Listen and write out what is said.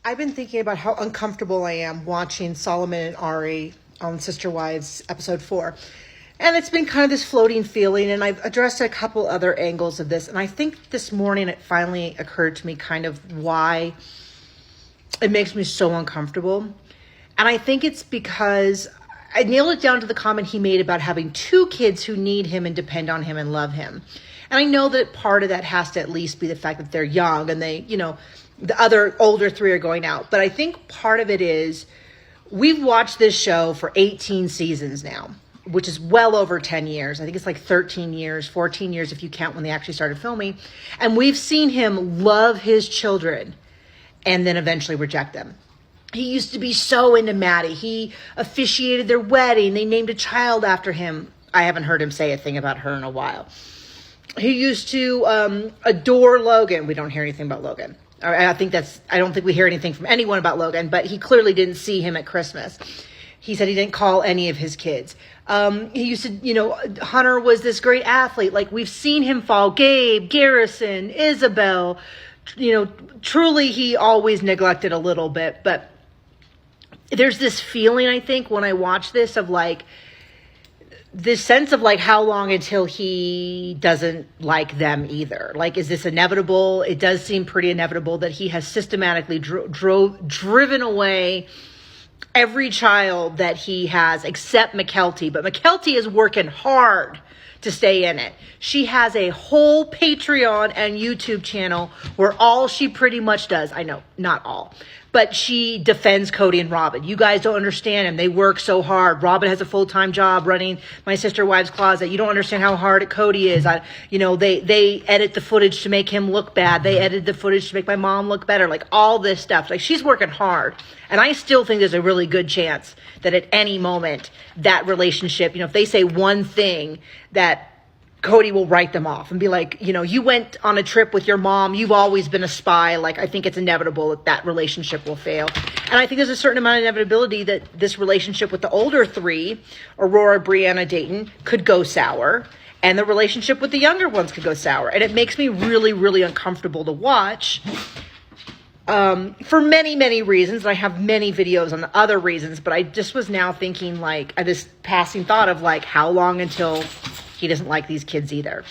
I've been thinking about how uncomfortable I am watching Solomon and Ari on Sister Wives episode 4. And it's been kind of this floating feeling, and I've addressed a couple other angles of this. And I think this morning it finally occurred to me kind of why it makes me so uncomfortable. And I think it's because I nailed it down to the comment he made about having 2 kids who need him and depend on him and love him. And I know that part of that has to at least be the fact that they're young and they, the other older 3 are going out. But I think part of it is we've watched this show for 18 seasons now, which is well over 10 years. I think it's like 13 years, 14 years if you count when they actually started filming. And we've seen him love his children and then eventually reject them. He used to be so into Maddie. He officiated their wedding. They named a child after him. I haven't heard him say a thing about her in a while. He used to adore Logan. We don't hear anything about Logan. I don't think we hear anything from anyone about Logan, but he clearly didn't see him at Christmas. He said he didn't call any of his kids. He used to, Hunter was this great athlete. Like, we've seen him fall. Gabe, Garrison, Isabel, truly he always neglected a little bit. But there's this feeling, I think, when I watch this of like, this sense of like how long until he doesn't like them either. Like, is this inevitable? It does seem pretty inevitable that he has systematically driven away every child that he has except McKelty. But McKelty is working hard to stay in it. She has a whole Patreon and YouTube channel where all she pretty much does, I know, not all, but she defends Kody and Robin. You guys don't understand him. They work so hard. Robin has a full-time job running My Sister Wives Closet. You don't understand how hard Kody is. They edit the footage to make him look bad. They edit the footage to make my mom look better. Like, all this stuff. Like, she's working hard. And I still think there's a really good chance that at any moment that relationship, if they say one thing, that Kody will write them off and be like, you went on a trip with your mom. You've always been a spy. Like, I think it's inevitable that that relationship will fail. And I think there's a certain amount of inevitability that this relationship with the older 3, Aurora, Brianna, Dayton, could go sour. And the relationship with the younger ones could go sour. And it makes me really, really uncomfortable to watch for many, many reasons. I have many videos on the other reasons, but I just was now thinking, like, this passing thought of like, how long until he doesn't like these kids either.